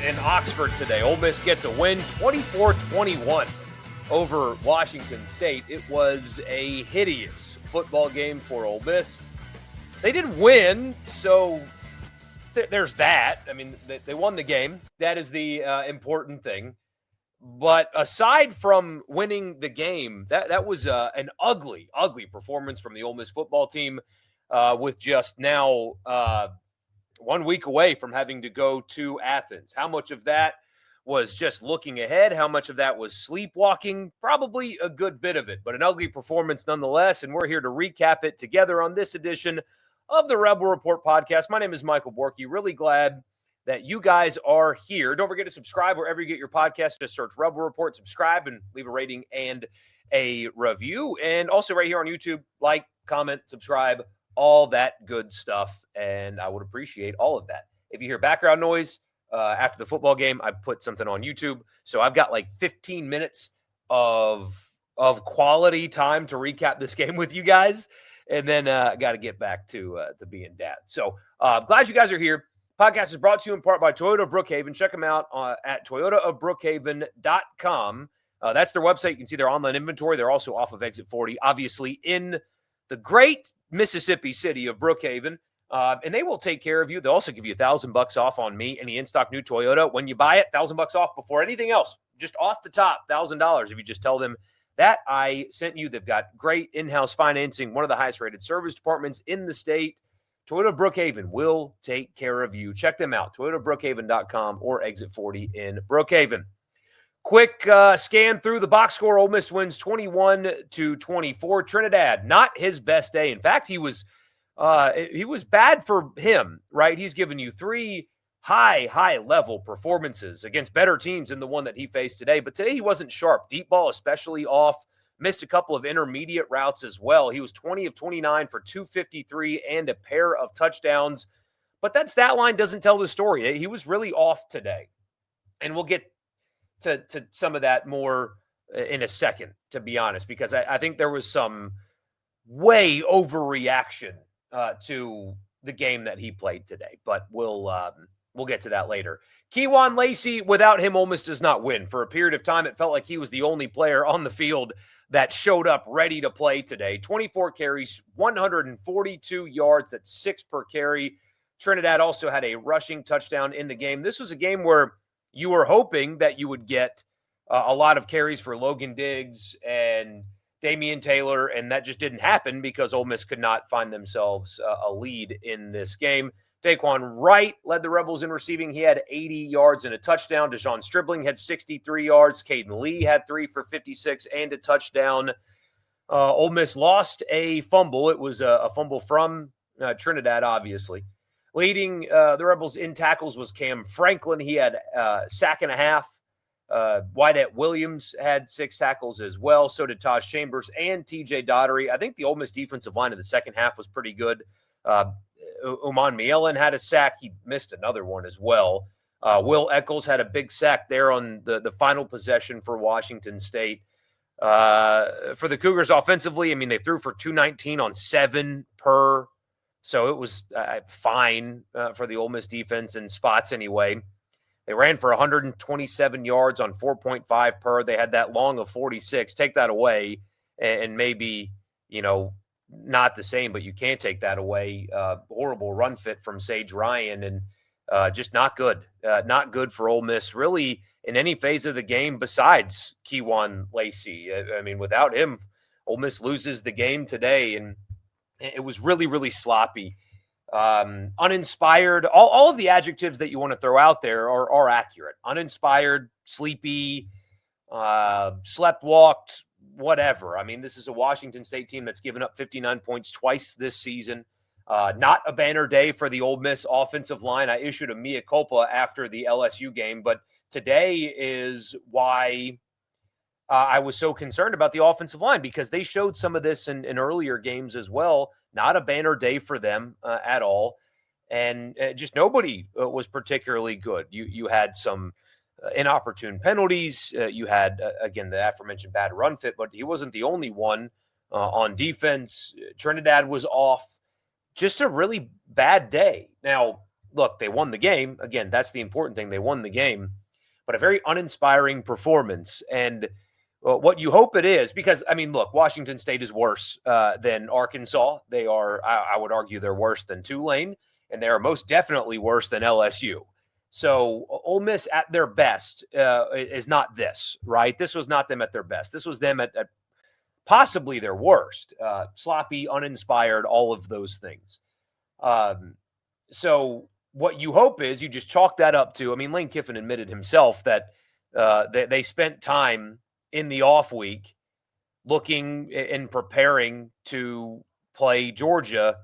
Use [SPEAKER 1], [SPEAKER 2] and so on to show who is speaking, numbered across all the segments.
[SPEAKER 1] in Oxford today. Ole Miss gets a win, 24-21 over Washington State. It was a hideous football game for Ole Miss. They did win, so there's that. I mean, they won the game. That is the important thing. But aside from winning the game, that was an ugly, ugly performance from the Ole Miss football team with just now 1 week away from having to go to Athens. How much of that was just looking ahead? How much of that was sleepwalking? Probably a good bit of it, but an ugly performance nonetheless. And we're here to recap it together on this edition of the Rebel Report podcast. My name is Michael Borkey. Really glad that you guys are here. Don't forget to subscribe wherever you get your podcast. Just search Rebel Report, subscribe, and leave a rating and a review. And also right here on YouTube, like, comment, subscribe, all that good stuff. And I would appreciate all of that. If you hear background noise after the football game, I put something on YouTube. So I've got like 15 minutes of quality time to recap this game with you guys. And then I got to get back to being dad. So glad you guys are here. Podcast is brought to you in part by Toyota of Brookhaven. Check them out at toyotaofbrookhaven.com. That's their website. You can see their online inventory. They're also off of Exit 40, obviously in the great Mississippi city of Brookhaven. And they will take care of you. They'll also give you $1,000 off on me, any in-stock new Toyota. When you buy it, $1,000 off before anything else. Just off the top, $1,000 if you just tell them that I sent you. They've got great in-house financing, one of the highest-rated service departments in the state. Toyota of Brookhaven will take care of you. Check them out, toyotaofbrookhaven.com or Exit 40 in Brookhaven. Quick scan through the box score. Ole Miss wins 21-24. Trinidad, not his best day. In fact, he was bad for him, right? He's given you three high-level performances against better teams than the one that he faced today. But today he wasn't sharp. Deep ball especially off. Missed a couple of intermediate routes as well. He was 20 of 29 for 253 and a pair of touchdowns. But that stat line doesn't tell the story. He was really off today. And we'll get to some of that more in a second, to be honest, because I think there was some way overreaction to the game that he played today. But we'll get to that later. Kewan Lacey, without him, Ole Miss does not win. For a period of time, it felt like he was the only player on the field that showed up ready to play today. 24 carries, 142 yards. That's 6 per carry. Trinidad also had a rushing touchdown in the game. This was a game where you were hoping that you would get a lot of carries for Logan Diggs and Damian Taylor, and that just didn't happen because Ole Miss could not find themselves a lead in this game. Daquan Wright led the Rebels in receiving. He had 80 yards and a touchdown. Dejon Stribling had 63 yards. Caden Lee had 3 for 56 and a touchdown. Ole Miss lost a fumble. It was a fumble from Trinidad, obviously. Leading the Rebels in tackles was Cam Franklin. He had a sack and a half. Wyatt Williams had 6 tackles as well. So did Taj Chambers and TJ Daugherty. I think the Ole Miss defensive line in the second half was pretty good. Uman Mielen had a sack. He missed another one as well. Will Eccles had a big sack there on the final possession for Washington State. For the Cougars offensively, I mean, they threw for 219 on 7 per. So it was fine for the Ole Miss defense in spots anyway. They ran for 127 yards on 4.5 per. They had that long of 46. Take that away and maybe, not the same, but you can't take that away. Horrible run fit from Sage Ryan and just not good. Not good for Ole Miss really in any phase of the game besides Kewan Lacey. I mean, without him, Ole Miss loses the game today, and it was really, really sloppy. Uninspired. All of the adjectives that you want to throw out there are accurate. Uninspired, sleepy, slept-walked, whatever. I mean, this is a Washington State team that's given up 59 points twice this season. Not a banner day for the Ole Miss offensive line. I issued a mea culpa after the LSU game, but today is why I was so concerned about the offensive line, because they showed some of this in earlier games as well. Not a banner day for them at all. And just nobody was particularly good. You had some inopportune penalties. You had, again, the aforementioned bad run fit, but he wasn't the only one on defense. Trinidad was off. Just a really bad day. Now, look, they won the game. Again, that's the important thing. They won the game, but a very uninspiring performance. And what you hope it is, because, I mean, look, Washington State is worse than Arkansas. They are, I would argue, they're worse than Tulane, and they are most definitely worse than LSU. So Ole Miss at their best is not this, right? This was not them at their best. This was them at possibly their worst. Sloppy, uninspired, all of those things. So what you hope is you just chalk that up to, I mean, Lane Kiffin admitted himself that they spent time in the off week looking and preparing to play Georgia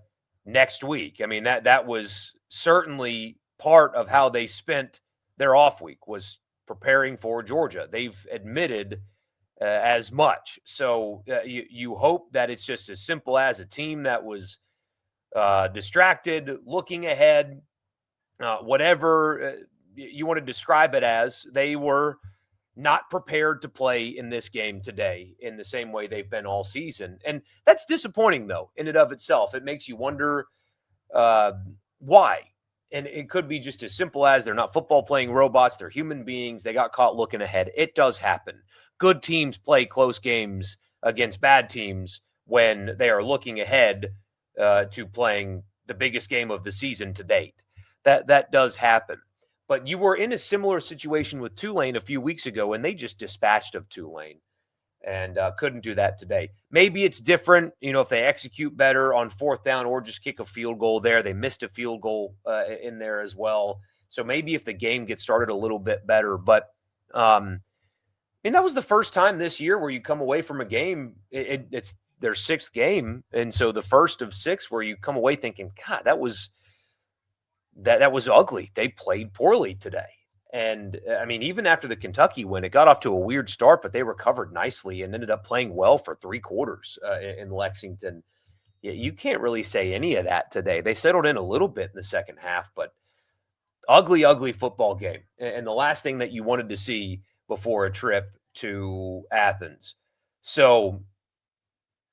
[SPEAKER 1] next week. I mean, that was certainly part of how they spent their off week, was preparing for Georgia. They've admitted as much. So you hope that it's just as simple as a team that was distracted, looking ahead, whatever you want to describe it as. They were not prepared to play in this game today in the same way they've been all season. And that's disappointing, though, in and of itself. It makes you wonder why. And it could be just as simple as they're not football playing robots. They're human beings. They got caught looking ahead. It does happen. Good teams play close games against bad teams when they are looking ahead to playing the biggest game of the season to date. That does happen. But you were in a similar situation with Tulane a few weeks ago, and they just dispatched of Tulane and couldn't do that today. Maybe it's different, if they execute better on fourth down or just kick a field goal there. They missed a field goal in there as well. So maybe if the game gets started a little bit better. But, that was the first time this year where you come away from a game, it's their sixth game. And so the first of six where you come away thinking, God, that was ugly. They played poorly today. And I mean, even after the Kentucky win, it got off to a weird start, but they recovered nicely and ended up playing well for 3 quarters in Lexington. You can't really say any of that today. They settled in a little bit in the second half, but ugly, ugly football game. And the last thing that you wanted to see before a trip to Athens. So,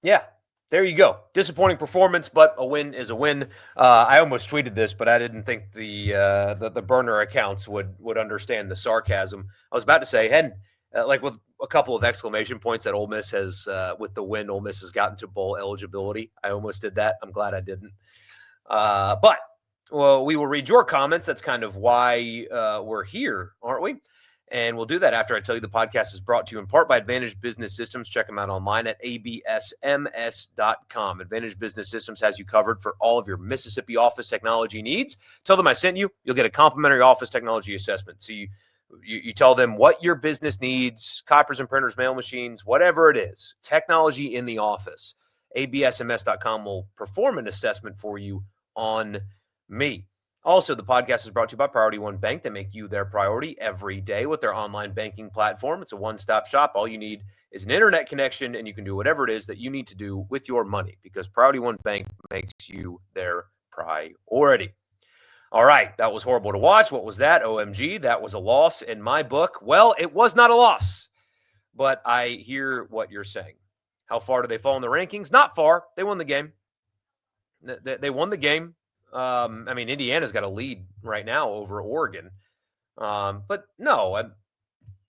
[SPEAKER 1] yeah. There you go. Disappointing performance, but a win is a win. I almost tweeted this, but I didn't think the burner accounts would understand the sarcasm. I was about to say, like with a couple of exclamation points that Ole Miss has, with the win, Ole Miss has gotten to bowl eligibility. I almost did that. I'm glad I didn't. But we will read your comments. That's kind of why we're here, aren't we? And we'll do that after I tell you the podcast is brought to you in part by Advantage Business Systems. Check them out online at absms.com. Advantage Business Systems has you covered for all of your Mississippi office technology needs. Tell them I sent you. You'll get a complimentary office technology assessment. So you tell them what your business needs, copiers and printers, mail machines, whatever it is, technology in the office. absms.com will perform an assessment for you on me. Also, the podcast is brought to you by Priority One Bank. They make you their priority every day with their online banking platform. It's a one-stop shop. All you need is an internet connection, and you can do whatever it is that you need to do with your money because Priority One Bank makes you their priority. All right, that was horrible to watch. What was that? OMG, that was a loss in my book. Well, it was not a loss, but I hear what you're saying. How far do they fall in the rankings? Not far. They won the game. They won the game. Indiana's got a lead right now over Oregon. But no,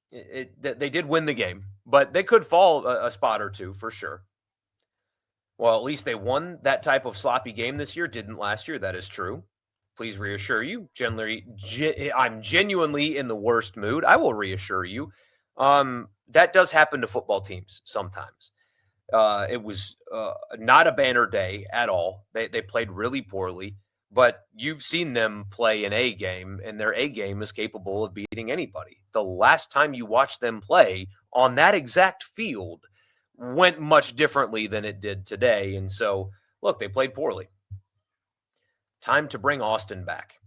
[SPEAKER 1] they did win the game, but they could fall a spot or two for sure. Well, at least they won that type of sloppy game this year. Didn't last year. That is true. Please reassure you. I'm genuinely in the worst mood. I will reassure you. That does happen to football teams sometimes. It was not a banner day at all. They played really poorly. But you've seen them play an A game, and their A game is capable of beating anybody. The last time you watched them play on that exact field went much differently than it did today. And so, look, they played poorly. Time to bring Austin back.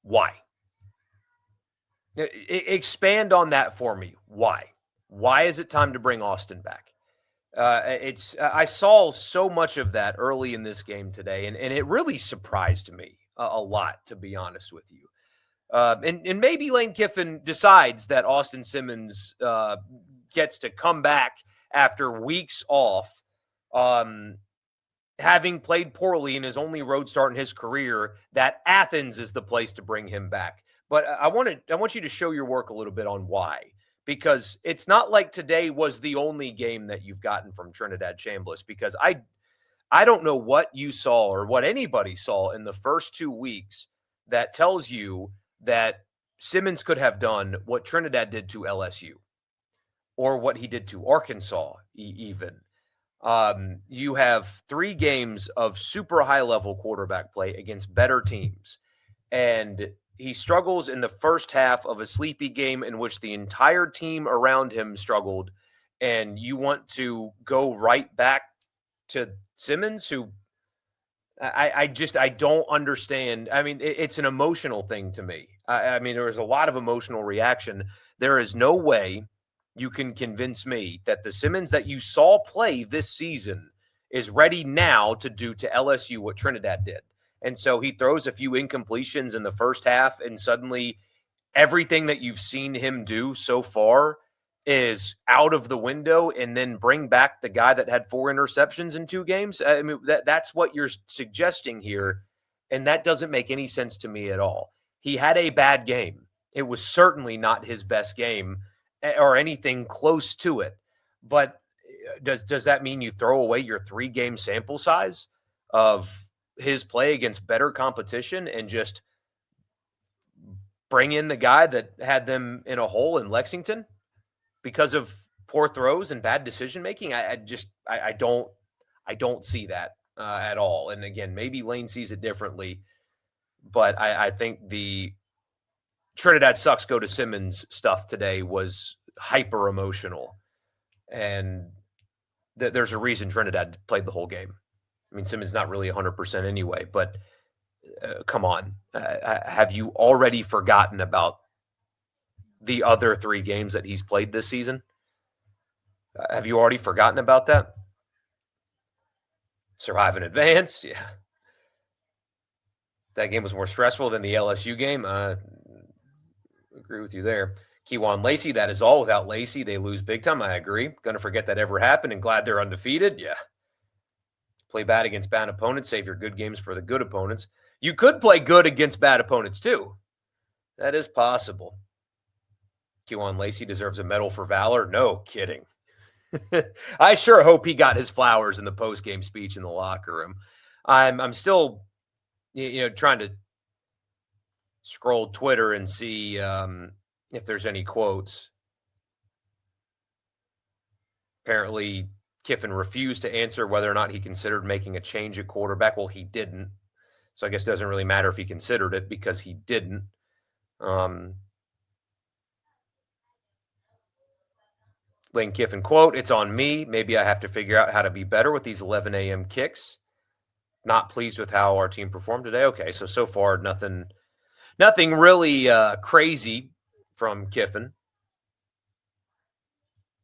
[SPEAKER 1] Why? Expand on that for me. Why? Why is it time to bring Austin back? I saw so much of that early in this game today, and it really surprised me a lot, to be honest with you. And maybe Lane Kiffin decides that Austin Simmons gets to come back after weeks off having played poorly in his only road start in his career, that Athens is the place to bring him back. But I want you to show your work a little bit on why, because it's not like today was the only game that you've gotten from Trinidad Chambliss. Because I don't know what you saw or what anybody saw in the first 2 weeks that tells you that Simmons could have done what Trinidad did to LSU or what he did to Arkansas, even. You have 3 games of super high level quarterback play against better teams. And he struggles in the first half of a sleepy game in which the entire team around him struggled. And you want to go right back to Simmons, who I don't understand. I mean, it's an emotional thing to me. I mean, there was a lot of emotional reaction. There is no way you can convince me that the Simmons that you saw play this season is ready now to do to LSU what Trinidad did. And so he throws a few incompletions in the first half, and suddenly everything that you've seen him do so far is out of the window, and then bring back the guy that had 4 interceptions in 2 games. I mean, that's what you're suggesting here, and that doesn't make any sense to me at all. He had a bad game. It was certainly not his best game or anything close to it. But does that mean you throw away your 3-game sample size of his play against better competition and just bring in the guy that had them in a hole in Lexington because of poor throws and bad decision making? I don't see that at all. And again, maybe Lane sees it differently, but I think the Trinidad sucks go to Simmons stuff today was hyper emotional, and there's a reason Trinidad played the whole game. I mean, Simmons not really 100% anyway, but come on. Have you already forgotten about the other 3 games that he's played this season? Have you already forgotten about that? Survive in advance? Yeah. That game was more stressful than the LSU game. Agree with you there. Kewan Lacey, that is all. Without Lacey, they lose big time. I agree. Going to forget that ever happened and glad they're undefeated. Yeah. Play bad against bad opponents. Save your good games for the good opponents. You could play good against bad opponents too. That is possible. Kewan Lacey deserves a medal for valor. No kidding. I sure hope he got his flowers in the post-game speech in the locker room. I'm still, trying to scroll Twitter and see if there's any quotes. Apparently, Kiffin refused to answer whether or not he considered making a change at quarterback. Well, he didn't. So I guess it doesn't really matter if he considered it because he didn't. Lane Kiffin quote, "It's on me. Maybe I have to figure out how to be better with these 11 a.m. kicks. Not pleased with how our team performed today." Okay, so far nothing really crazy from Kiffin.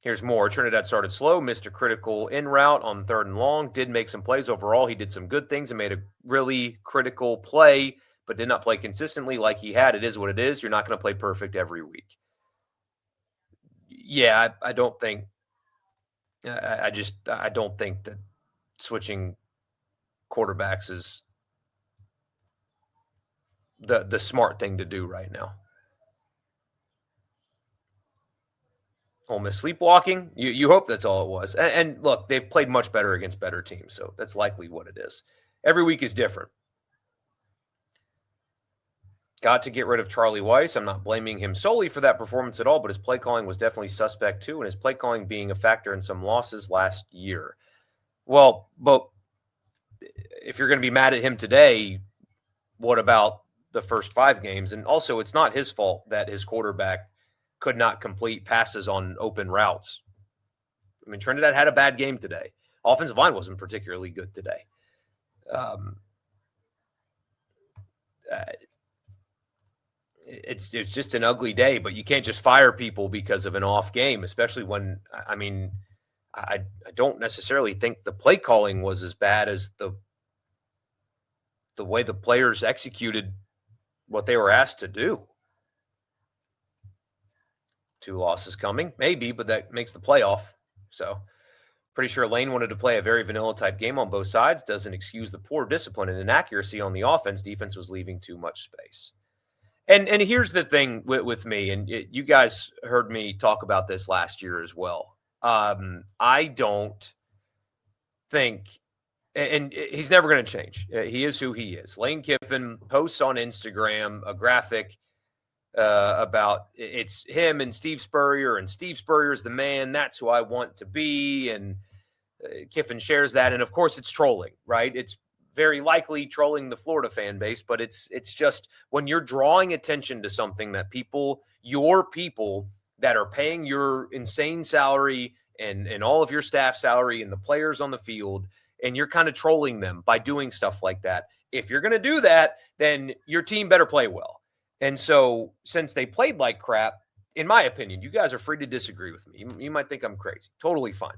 [SPEAKER 1] Here's more. Trinidad started slow, missed a critical in route on 3rd and long, did make some plays. Overall, he did some good things and made a really critical play, but did not play consistently like he had. It is what it is. You're not going to play perfect every week. Yeah, I don't think – I don't think that switching quarterbacks is the smart thing to do right now. Ole Miss sleepwalking? You hope that's all it was. And look, they've played much better against better teams, so that's likely what it is. Every week is different. Got to get rid of Charlie Weiss. I'm not blaming him solely for that performance at all, but his play calling was definitely suspect too, and his play calling being a factor in some losses last year. Well, but if you're going to be mad at him today, what about the first 5 games? And also, it's not his fault that his quarterback could not complete passes on open routes. I mean, Trinidad had a bad game today. Offensive line wasn't particularly good today. It's just an ugly day, but you can't just fire people because of an off game, especially when, I mean, I don't necessarily think the play calling was as bad as the way the players executed what they were asked to do. 2 losses coming, maybe, but that makes the playoff. So Pretty sure Lane wanted to play a very vanilla type game on both sides. Doesn't excuse the poor discipline and inaccuracy on the offense. Defense was leaving too much space. And here's the thing with me, and you guys heard me talk about this last year as well. I don't think, and he's never going to change. He is who he is. Lane Kiffin posts on Instagram a graphic about it's him and Steve Spurrier, and Steve Spurrier is the man. That's who I want to be. And Kiffin shares that. And of course, it's trolling, right? It's very likely trolling the Florida fan base, but it's just when you're drawing attention to something that your people that are paying your insane salary and all of your staff salary and the players on the field, and you're kind of trolling them by doing stuff like that. If you're going to do that, then your team better play well. And so since they played like crap, in my opinion, you guys are free to disagree with me. You might think I'm crazy. Totally fine.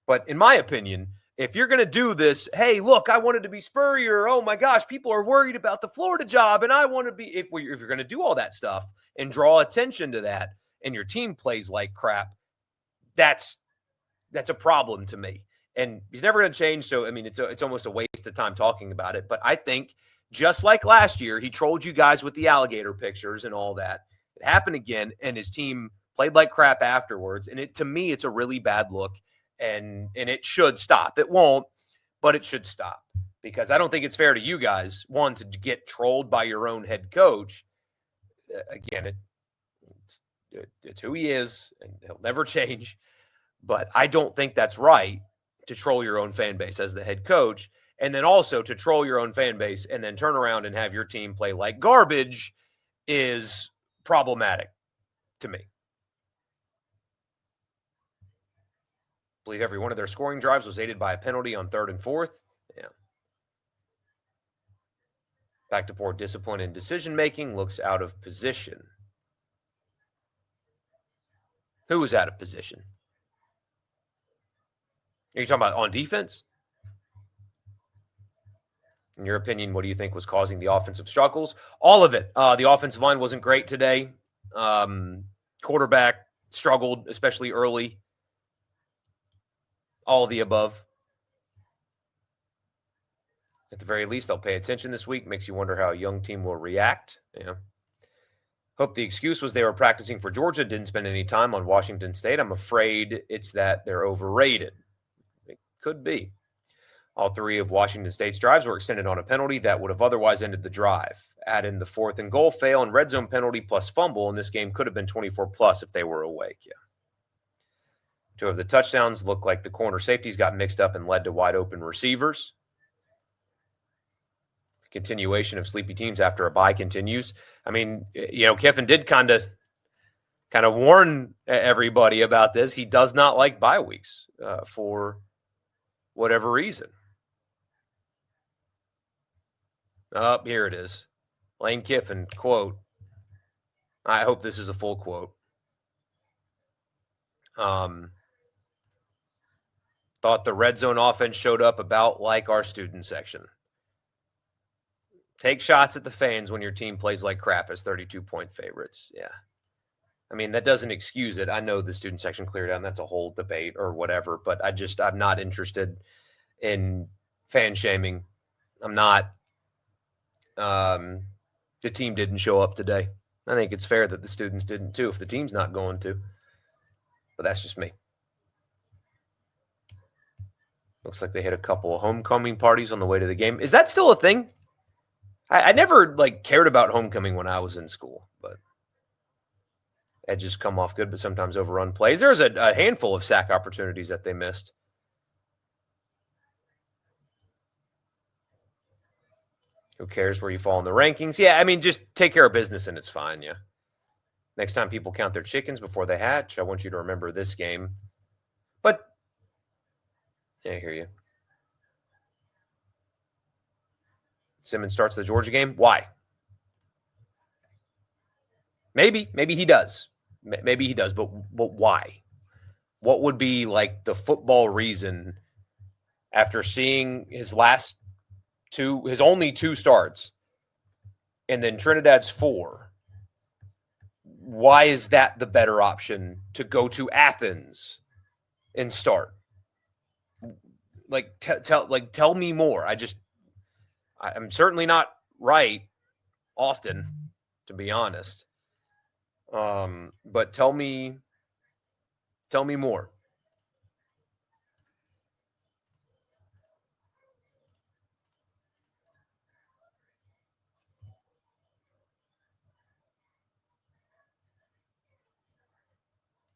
[SPEAKER 1] But in my opinion, if you're going to do this, hey, look, I wanted to be Spurrier. Oh, my gosh, people are worried about the Florida job, and I want to be – if you're going to do all that stuff and draw attention to that and your team plays like crap, that's a problem to me. And he's never going to change, so, I mean, it's almost a waste of time talking about it. But I think just like last year, he trolled you guys with the alligator pictures and all that. It happened again, and his team played like crap afterwards. And to me, it's a really bad look. And it should stop. It won't, but it should stop because I don't think it's fair to you guys, one, to get trolled by your own head coach. Again, it's who he is, and he'll never change. But I don't think that's right to troll your own fan base as the head coach, and then also to troll your own fan base and then turn around and have your team play like garbage is problematic to me. I believe every one of their scoring drives was aided by a penalty on 3rd and 4th. Yeah. Back to poor discipline and decision-making. Looks out of position. Who was out of position? Are you talking about on defense? In your opinion, what do you think was causing the offensive struggles? All of it. The offensive line wasn't great today. Quarterback struggled, especially early. All of the above. At the very least, they'll pay attention this week. Makes you wonder how a young team will react. Yeah. Hope the excuse was they were practicing for Georgia, didn't spend any time on Washington State. I'm afraid it's that they're overrated. It could be. All 3 of Washington State's drives were extended on a penalty that would have otherwise ended the drive. Add in the 4th and goal fail and red zone penalty plus fumble, and this game could have been 24+ if they were awake. Yeah. 2 of the touchdowns look like the corner safeties got mixed up and led to wide open receivers. Continuation of sleepy teams after a bye continues. I mean, Kiffin did kind of warn everybody about this. He does not like bye weeks for whatever reason. Here it is. Lane Kiffin, quote. I hope this is a full quote. Thought the red zone offense showed up about like our student section. Take shots at the fans when your team plays like crap as 32-point favorites. Yeah. I mean, that doesn't excuse it. I know the student section cleared out, and that's a whole debate or whatever, but I'm not interested in fan shaming. I'm not. The team didn't show up today. I think it's fair that the students didn't too if the team's not going to. But that's just me. Looks like they hit a couple of homecoming parties on the way to the game. Is that still a thing? I never cared about homecoming when I was in school, but edges come off good, but sometimes overrun plays. There was a handful of sack opportunities that they missed. Who cares where you fall in the rankings? Yeah, I mean, just take care of business and it's fine, yeah. Next time people count their chickens before they hatch, I want you to remember this game. But, yeah, I hear you. Simmons starts the Georgia game. Why? Maybe he does. Maybe he does, but why? What would be the football reason after seeing his only 2 starts and then Trinidad's 4? Why is that the better option to go to Athens and start? tell me more. I'm certainly not right often, to be honest. But tell me more.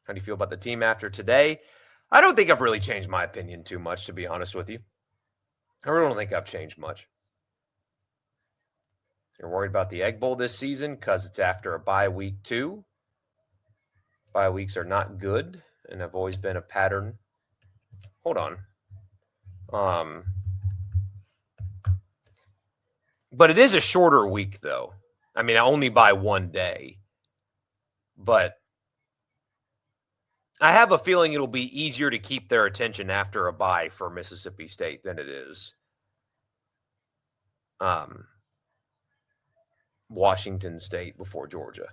[SPEAKER 1] How do you feel about the team after today? I don't think I've really changed my opinion too much, to be honest with you. I really don't think I've changed much. You're worried about the Egg Bowl this season because it's after a bye week 2. Bye weeks are not good and have always been a pattern. Hold on. But it is a shorter week, though. I mean, only by 1 day. But I have a feeling it'll be easier to keep their attention after a bye for Mississippi State than it is Washington State before Georgia.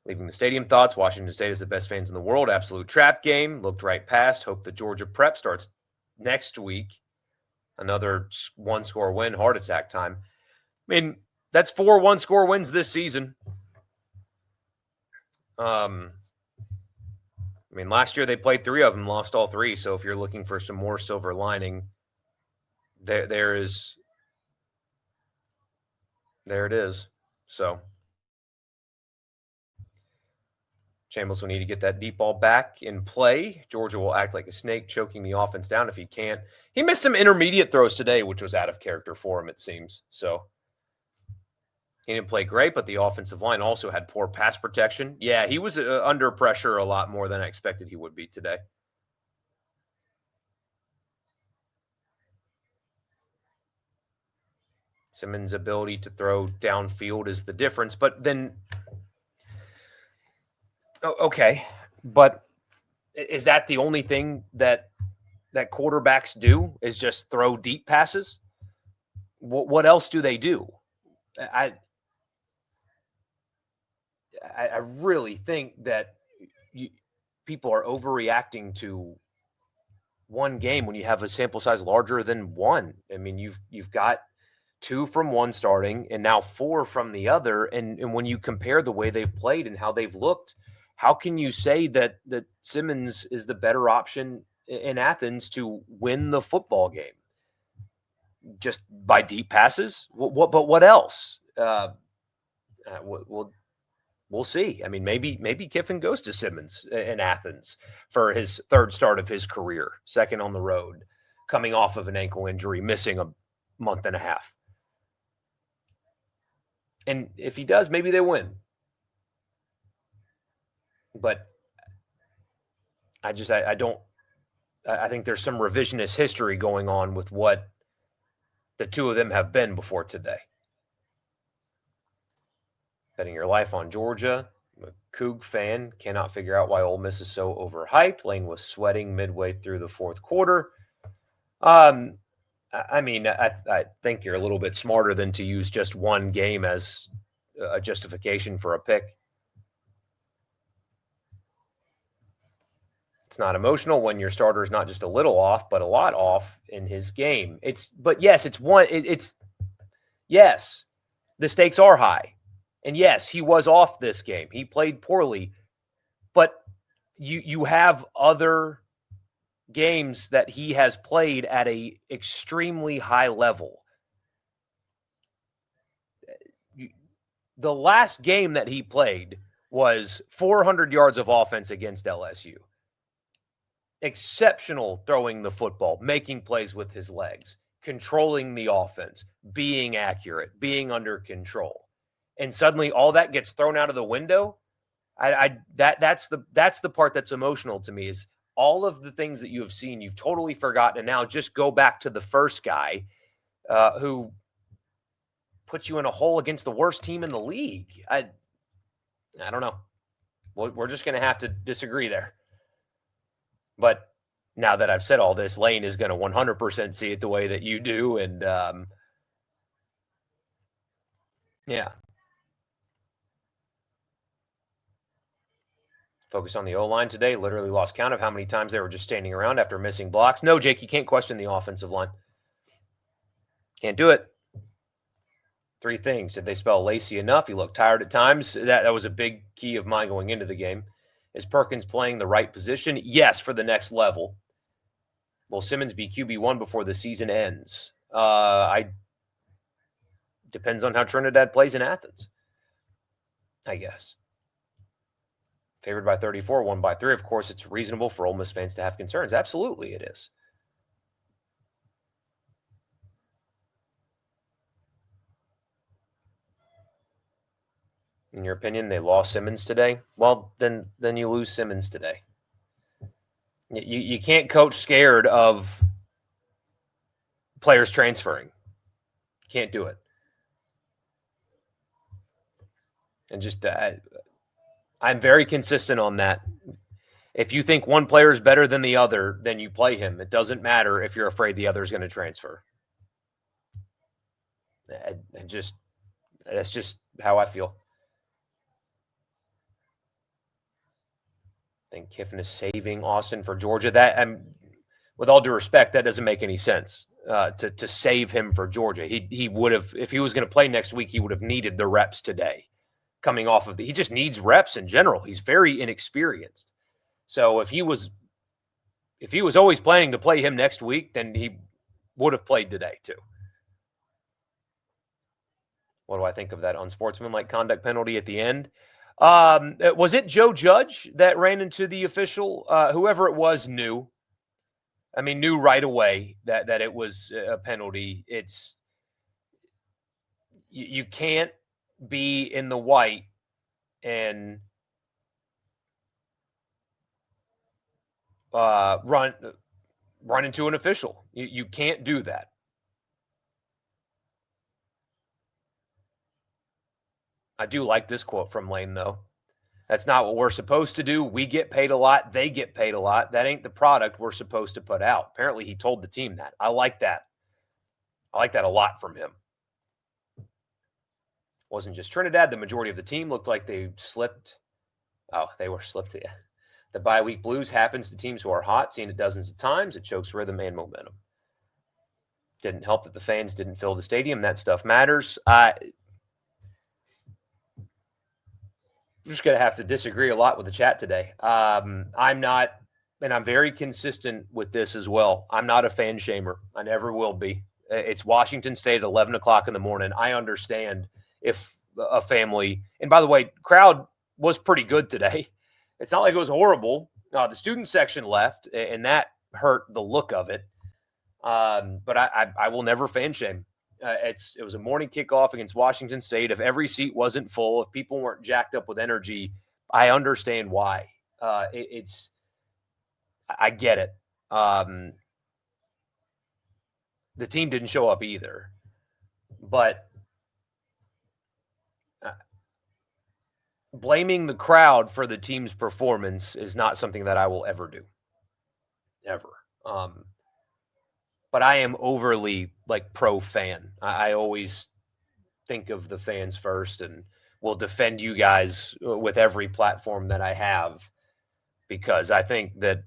[SPEAKER 1] Leaving the stadium thoughts. Washington State is the best fans in the world. Absolute trap game. Looked right past. Hope the Georgia prep starts next week. Another 1-score win. Heart attack time. I mean, that's 4 1-score wins this season. I mean, last year they played 3 of them, lost all 3. So if you're looking for some more silver lining, there it is. So Chambliss will need to get that deep ball back in play. Georgia will act like a snake, choking the offense down if he can't. He missed some intermediate throws today, which was out of character for him, it seems. So he didn't play great, but the offensive line also had poor pass protection. Yeah, he was under pressure a lot more than I expected he would be today. Simmons' ability to throw downfield is the difference, but then okay, but is that the only thing that quarterbacks do is just throw deep passes? What else do they do? I really think that people are overreacting to one game when you have a sample size larger than one. I mean, you've got 2 from one starting and now 4 from the other. And when you compare the way they've played and how they've looked, how can you say that Simmons is the better option in Athens to win the football game? Just by deep passes? But what else? We'll see. I mean, maybe Kiffin goes to Simmons in Athens for his 3rd start of his career, 2nd on the road, coming off of an ankle injury, missing a month and a half. And if he does, maybe they win. But I think there's some revisionist history going on with what the 2 of them have been before today. Betting your life on Georgia. I'm a Coug fan. Cannot figure out why Ole Miss is so overhyped. Lane was sweating midway through the 4th quarter. I mean, I think you're a little bit smarter than to use just one game as a justification for a pick. It's not emotional when your starter is not just a little off, but a lot off in his game. Yes, the stakes are high. And yes, he was off this game. He played poorly. But you have other games that he has played at a extremely high level. The last game that he played was 400 yards of offense against LSU. Exceptional throwing the football, making plays with his legs, controlling the offense, being accurate, being under control. And suddenly all that gets thrown out of the window. That's the part that's emotional to me, is all of the things that you have seen, you've totally forgotten. And now just go back to the first guy who put you in a hole against the worst team in the league. I don't know. We're just going to have to disagree there. But now that I've said all this, Lane is going to 100% see it the way that you do. And yeah. Focus on the O-line today. Literally lost count of how many times they were just standing around after missing blocks. No, Jake, you can't question the offensive line. Can't do it. 3 things. Did they spell Lacey enough? He looked tired at times. That was a big key of mine going into the game. Is Perkins playing the right position? Yes, for the next level. Will Simmons be QB1 before the season ends? Depends on how Trinidad plays in Athens, I guess. Favored by 34, won by 3. Of course, it's reasonable for Ole Miss fans to have concerns. Absolutely, it is. In your opinion, they lost Simmons today? Well, then you lose Simmons today. You can't coach scared of players transferring. Can't do it. And just I'm very consistent on that. If you think one player is better than the other, then you play him. It doesn't matter if you're afraid the other is going to transfer. That's just how I feel. I think Kiffin is saving Austin for Georgia. With all due respect, that doesn't make any sense to save him for Georgia. He would have, if he was going to play next week, he would have needed the reps today. Coming off of he just needs reps in general. He's very inexperienced. So if he was always planning to play him next week, then he would have played today too. What do I think of that unsportsmanlike conduct penalty at the end? Was it Joe Judge that ran into the official? Whoever it was knew right away that it was a penalty. It's you can't be in the white and run into an official. You can't do that. I do like this quote from Lane, though. That's not what we're supposed to do. We get paid a lot. They get paid a lot. That ain't the product we're supposed to put out. Apparently, he told the team that. I like that. I like that a lot from him. Wasn't just Trinidad. The majority of the team looked like they slipped. Oh, they were slipped. Yeah. The bye week blues happens to teams who are hot. Seen it dozens of times. It chokes rhythm and momentum. Didn't help that the fans didn't fill the stadium. That stuff matters. I'm just going to have to disagree a lot with the chat today. I'm not, and I'm very consistent with this as well. I'm not a fan shamer. I never will be. It's Washington State at 11 o'clock in the morning. I understand if a family, and by the way, crowd was pretty good today. It's not like it was horrible. The student section left, and that hurt the look of it. But I will never fan shame. It was a morning kickoff against Washington State. If every seat wasn't full, if people weren't jacked up with energy, I understand why. I get it. The team didn't show up either, but blaming the crowd for the team's performance is not something that I will ever do, ever. But I am overly pro fan. I always think of the fans first and will defend you guys with every platform that I have, because I think that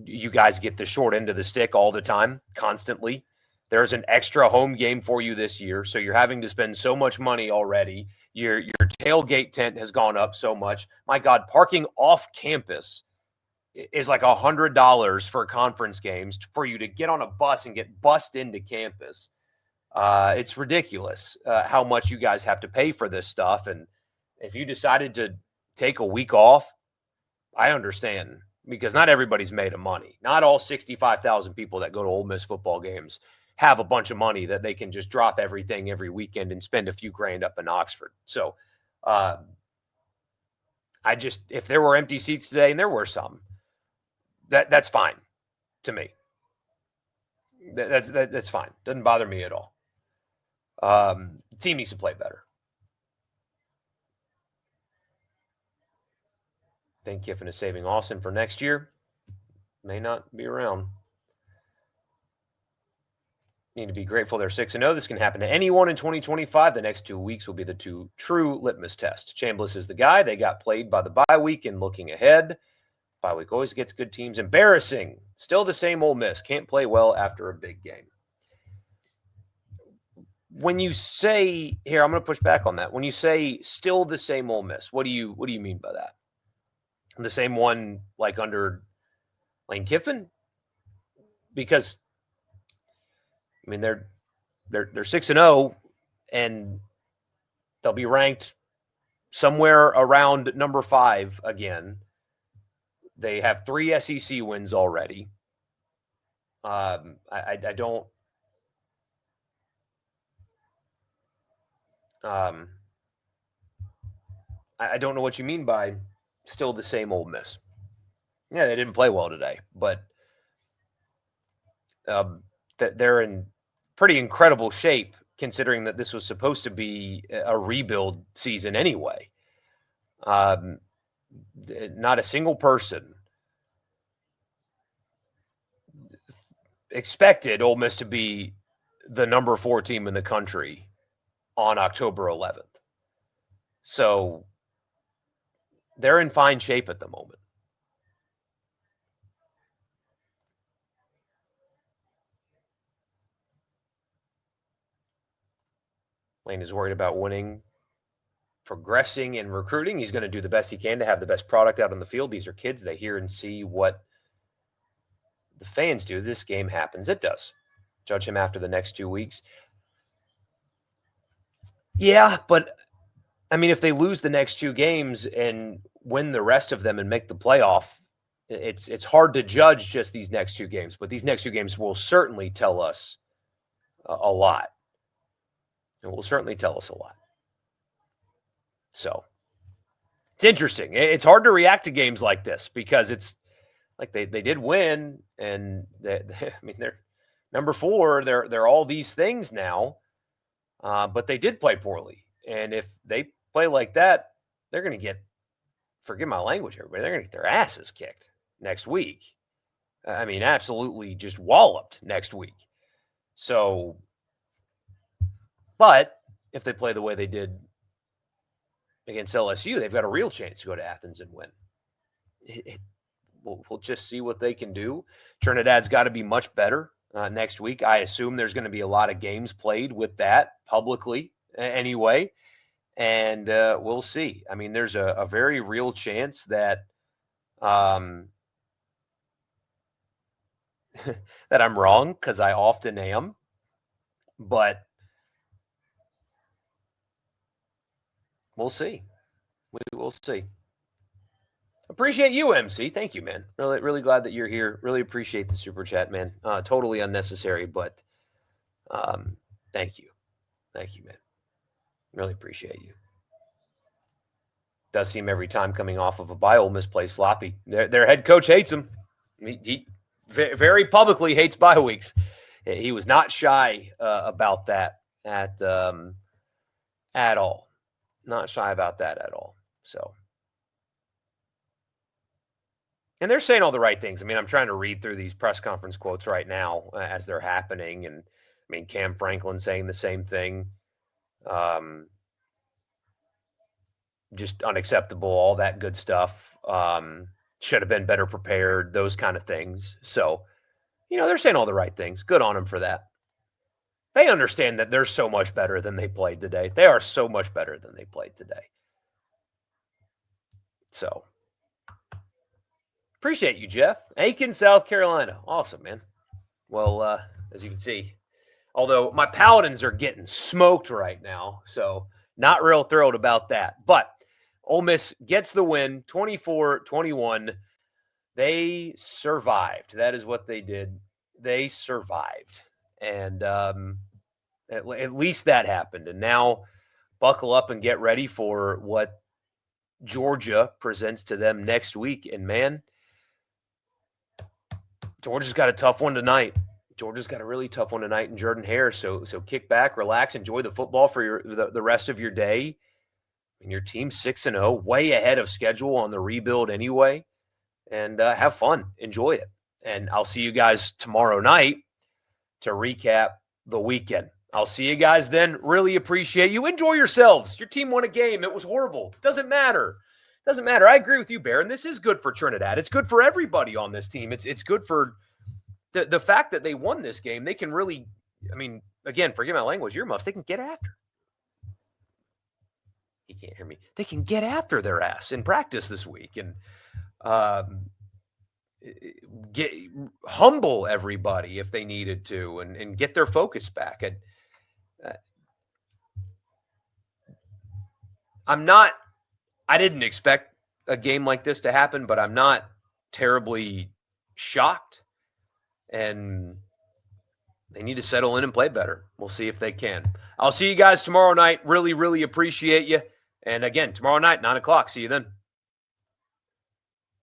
[SPEAKER 1] you guys get the short end of the stick all the time, constantly. There's an extra home game for you this year, so you're having to spend so much money already. Your tailgate tent has gone up so much. My God, parking off campus is like $100 for conference games for you to get on a bus and get bussed into campus. It's ridiculous how much you guys have to pay for this stuff. And if you decided to take a week off, I understand, because not everybody's made of money. Not all 65,000 people that go to Ole Miss football games have a bunch of money that they can just drop everything every weekend and spend a few grand up in Oxford. So if there were empty seats today, and there were some, that's fine to me. That's fine. Doesn't bother me at all. The team needs to play better. Think Kiffin is saving Austin for next year. May not be around. Need to be grateful they're 6-0. This can happen to anyone in 2025. The next 2 weeks will be the two true litmus tests. Chambliss is the guy. They got played by the bye week, and looking ahead, bye week always gets good teams. Embarrassing. Still the same Ole Miss. Can't play well after a big game. When you say here, I'm going to push back on that. When you say still the same Ole Miss, what do you mean by that? The same one like under Lane Kiffin? Because I mean they're 6-0 and they'll be ranked somewhere around number 5 again. They have 3 SEC wins already. I don't. I don't know what you mean by still the same Ole Miss. Yeah, they didn't play well today, but they're in pretty incredible shape considering that this was supposed to be a rebuild season anyway. Not a single person expected Ole Miss to be the number 4 team in the country on October 11th. So they're in fine shape at the moment. Lane is worried about winning, progressing, and recruiting. He's going to do the best he can to have the best product out on the field. These are kids. They hear and see what the fans do. This game happens. It does. Judge him after the next 2 weeks. Yeah, but I mean, if they lose the next 2 games and win the rest of them and make the playoff, it's hard to judge just these next 2 games. But these next 2 games will certainly tell us a lot. It will certainly tell us a lot. So it's interesting. It's hard to react to games like this because it's like they did win, and I mean they're number 4. They're all these things now, but they did play poorly. And if they play like that, they're going to get, forgive my language, everybody, they're going to get their asses kicked next week. I mean, absolutely just walloped next week. So, but if they play the way they did against LSU, they've got a real chance to go to Athens and win. We'll just see what they can do. Trinidad's got to be much better next week. I assume there's going to be a lot of games played with that publicly anyway, and we'll see. I mean, there's a very real chance that that I'm wrong, because I often am, but we'll see. We will see. Appreciate you, MC. Thank you, man. Really glad that you're here. Really appreciate the super chat, man. Totally unnecessary, but thank you. Thank you, man. Really appreciate you. Does seem every time coming off of a bye, Ole Miss plays sloppy. Their head coach hates him. He very publicly hates bye weeks. He was not shy about that at all. Not shy about that at all. So, and they're saying all the right things. I mean, I'm trying to read through these press conference quotes right now as they're happening. And I mean, Cam Franklin saying the same thing. Just unacceptable, all that good stuff. Should have been better prepared, those kind of things. So, they're saying all the right things. Good on them for that. They understand that they're so much better than they played today. They are so much better than they played today. So, appreciate you, Jeff. Aiken, South Carolina. Awesome, man. Well, as you can see, although my Paladins are getting smoked right now, so not real thrilled about that. But Ole Miss gets the win, 24-21. They survived. That is what they did. They survived. And at least that happened. And now buckle up and get ready for what Georgia presents to them next week. And, man, Georgia's got a tough one tonight. Georgia's got a really tough one tonight in Jordan-Hare. So kick back, relax, enjoy the football for the rest of your day. And your team's 6-0, way ahead of schedule on the rebuild anyway. And have fun. Enjoy it. And I'll see you guys tomorrow night to recap the weekend. I'll see you guys then. Really appreciate you. Enjoy yourselves. Your team won a game. It was horrible. Doesn't matter. Doesn't matter. I agree with you, Baron. This is good for Trinidad. It's good for everybody on this team. It's good for the fact that they won this game. They can really, I mean, again, forgive my language, earmuffs, they can get after. He can't hear me. They can get after their ass in practice this week and humble everybody if they needed to and get their focus back. I didn't expect a game like this to happen, but I'm not terribly shocked. And they need to settle in and play better. We'll see if they can. I'll see you guys tomorrow night. Really, really appreciate you. And again, tomorrow night, 9 o'clock. See you then.